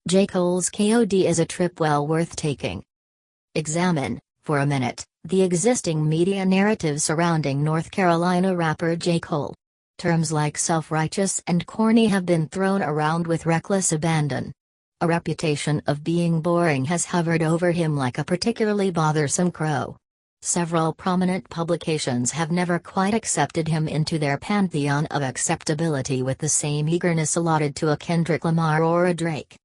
J. Cole's K.O.D is a trip well worth taking. Examine, for a minute, the existing media narrative surrounding North Carolina rapper J. Cole. Terms like self-righteous and corny have been thrown around with reckless abandon. A reputation of being boring has hovered over him like a particularly bothersome crow. Several prominent publications have never quite accepted him into their pantheon of acceptability with the same eagerness allotted to a Kendrick Lamar or a Drake.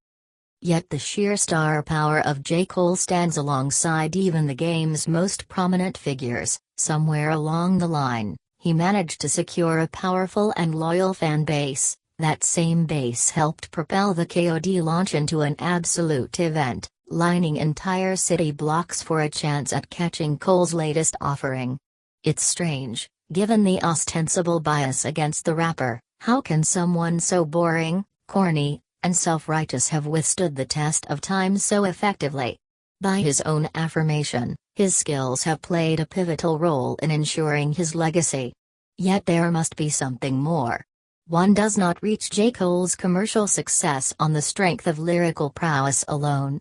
Yet the sheer star power of J. Cole stands alongside even the game's most prominent figures. Somewhere along the line, he managed to secure a powerful and loyal fan base. That same base helped propel the K.O.D launch into an absolute event, lining entire city blocks for a chance at catching Cole's latest offering. It's strange, given the ostensible bias against the rapper, how can someone so boring, corny, and self-righteous have withstood the test of time so effectively? By his own affirmation, his skills have played a pivotal role in ensuring his legacy. Yet there must be something more. One does not reach J. Cole's commercial success on the strength of lyrical prowess alone.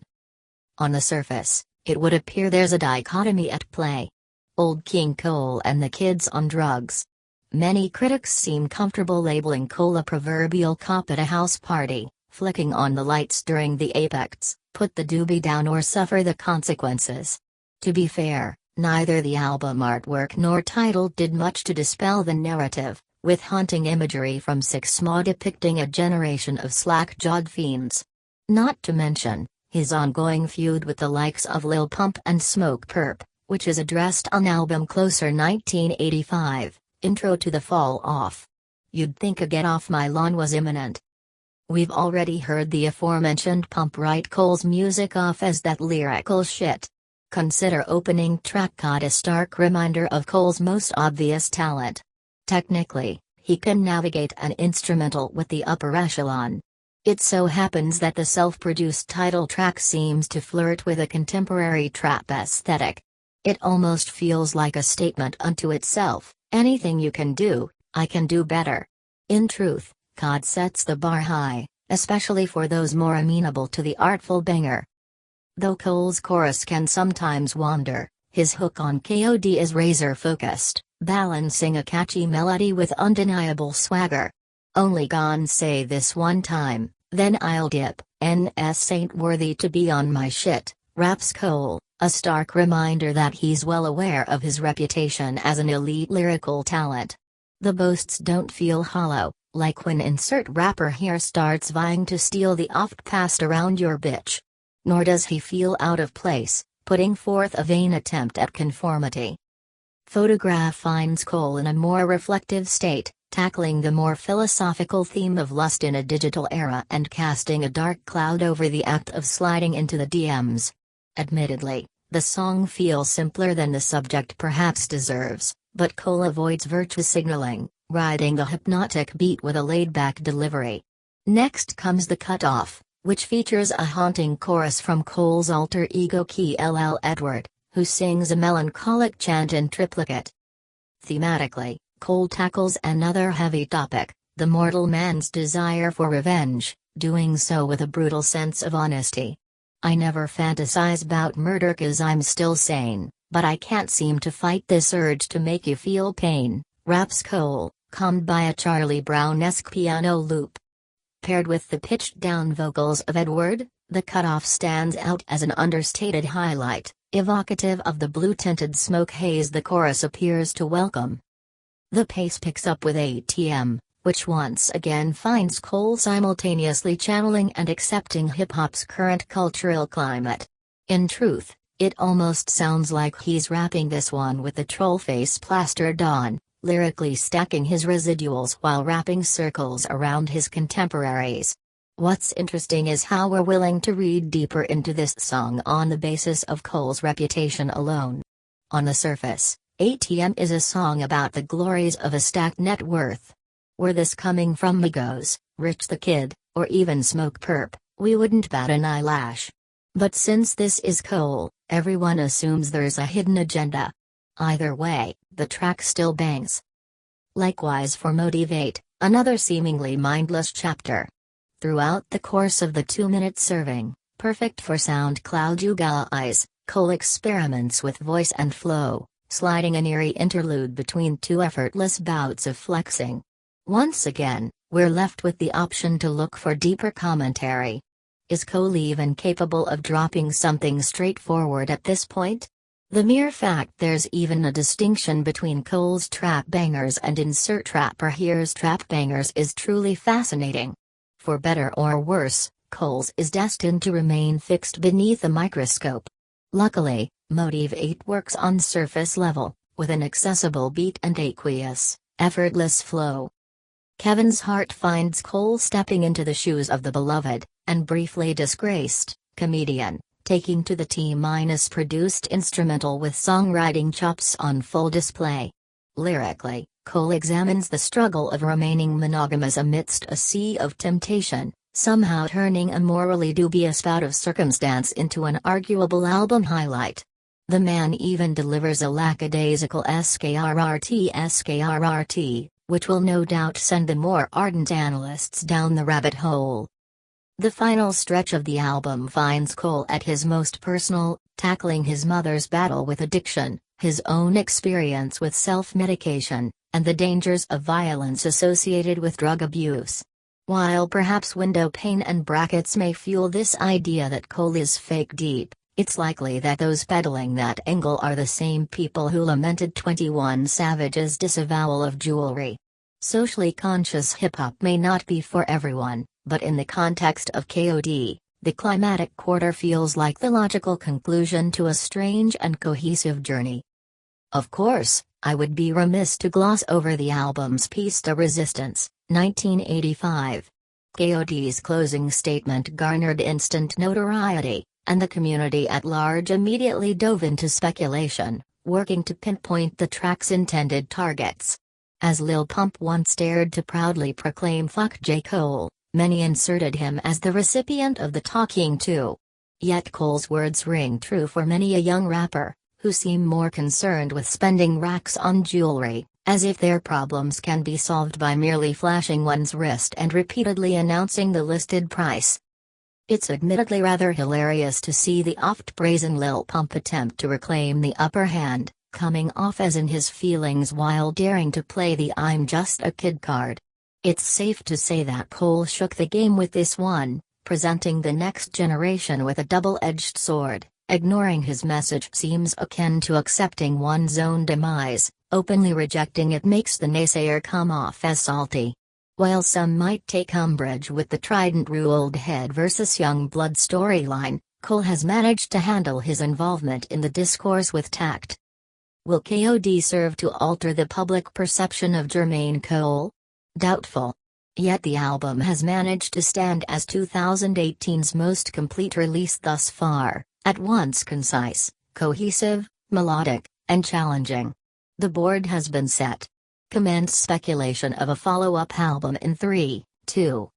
On the surface, it would appear there's a dichotomy at play. Old King Cole and the kids on drugs. Many critics seem comfortable labeling Cole a proverbial cop at a house party, flicking on the lights during the apex, put the doobie down or suffer the consequences. To be fair, neither the album artwork nor title did much to dispel the narrative, with haunting imagery from 6 Sma depicting a generation of slack-jawed fiends. Not to mention, his ongoing feud with the likes of Lil Pump and Smoke Perp, which is addressed on album Closer 1985, Intro to the Fall Off. You'd think a Get Off My Lawn was imminent. We've already heard the aforementioned Pump write Cole's music off as that lyrical shit. Consider opening track K.O.D a stark reminder of Cole's most obvious talent. Technically, he can navigate an instrumental with the upper echelon. It so happens that the self-produced title track seems to flirt with a contemporary trap aesthetic. It almost feels like a statement unto itself, anything you can do, I can do better. In truth, K.O.D sets the bar high, especially for those more amenable to the artful banger. Though Cole's chorus can sometimes wander, his hook on K.O.D is razor-focused, balancing a catchy melody with undeniable swagger. Only gone say this one time, then I'll dip, NS ain't worthy to be on my shit, raps Cole, a stark reminder that he's well aware of his reputation as an elite lyrical talent. The boasts don't feel hollow, like when insert rapper here starts vying to steal the oft-passed around your bitch. Nor does he feel out of place, putting forth a vain attempt at conformity. Photograph finds Cole in a more reflective state, tackling the more philosophical theme of lust in a digital era and casting a dark cloud over the act of sliding into the DMs. Admittedly, the song feels simpler than the subject perhaps deserves, but Cole avoids virtue signaling, riding the hypnotic beat with a laid-back delivery. Next comes the cutoff, which features a haunting chorus from Cole's alter ego K.L. Edward, who sings a melancholic chant in triplicate. Thematically, Cole tackles another heavy topic, the mortal man's desire for revenge, doing so with a brutal sense of honesty. I never fantasize about murder 'cause I'm still sane, but I can't seem to fight this urge to make you feel pain, raps Cole, calmed by a Charlie Brown-esque piano loop. Paired with the pitched-down vocals of Edward, the cutoff stands out as an understated highlight, evocative of the blue-tinted smoke haze the chorus appears to welcome. The pace picks up with ATM, which once again finds Cole simultaneously channeling and accepting hip-hop's current cultural climate. In truth, it almost sounds like he's rapping this one with the troll face plastered on, lyrically stacking his residuals while wrapping circles around his contemporaries. What's interesting is how we're willing to read deeper into this song on the basis of Cole's reputation alone. On the surface, ATM is a song about the glories of a stacked net worth. Were this coming from Migos, Rich the Kid, or even Smoke Perp, we wouldn't bat an eyelash. But since this is Cole, everyone assumes there's a hidden agenda. Either way, the track still bangs. Likewise for Motivate, another seemingly mindless chapter. Throughout the course of the 2-minute serving, perfect for SoundCloud you guys, Cole experiments with voice and flow, sliding an eerie interlude between two effortless bouts of flexing. Once again, we're left with the option to look for deeper commentary. Is Cole even capable of dropping something straightforward at this point? The mere fact there's even a distinction between Cole's trap bangers and insert rapper here's trap bangers is truly fascinating. For better or worse, Cole's is destined to remain fixed beneath a microscope. Luckily, Motive 8 works on surface level, with an accessible beat and aqueous, effortless flow. Kevin's heart finds Cole stepping into the shoes of the beloved, and briefly disgraced, comedian, taking to the T-produced instrumental with songwriting chops on full display. Lyrically, Cole examines the struggle of remaining monogamous amidst a sea of temptation, somehow turning a morally dubious bout of circumstance into an arguable album highlight. The man even delivers a lackadaisical skrrt, which will no doubt send the more ardent analysts down the rabbit hole. The final stretch of the album finds Cole at his most personal, tackling his mother's battle with addiction, his own experience with self-medication, and the dangers of violence associated with drug abuse. While perhaps window pane and brackets may fuel this idea that Cole is fake deep, it's likely that those peddling that angle are the same people who lamented 21 Savage's disavowal of jewelry. Socially conscious hip-hop may not be for everyone, but in the context of K.O.D, the climatic quarter feels like the logical conclusion to a strange and cohesive journey. Of course, I would be remiss to gloss over the album's piece de resistance, 1985. K.O.D's closing statement garnered instant notoriety, and the community at large immediately dove into speculation, working to pinpoint the track's intended targets. As Lil Pump once dared to proudly proclaim "fuck J. Cole," many inserted him as the recipient of the talking to. Yet Cole's words ring true for many a young rapper, who seem more concerned with spending racks on jewelry, as if their problems can be solved by merely flashing one's wrist and repeatedly announcing the listed price. It's admittedly rather hilarious to see the oft-brazen Lil Pump attempt to reclaim the upper hand, coming off as in his feelings while daring to play the "I'm just a kid" card. It's safe to say that Cole shook the game with this one, presenting the next generation with a double-edged sword. Ignoring his message seems akin to accepting one's own demise, openly rejecting it makes the naysayer come off as salty. While some might take umbrage with the Trident-ruled head versus young blood storyline, Cole has managed to handle his involvement in the discourse with tact. Will K.O.D serve to alter the public perception of Jermaine Cole? Doubtful. Yet the album has managed to stand as 2018's most complete release thus far, at once concise, cohesive, melodic, and challenging. The board has been set. Commence speculation of a follow-up album in 3, 2,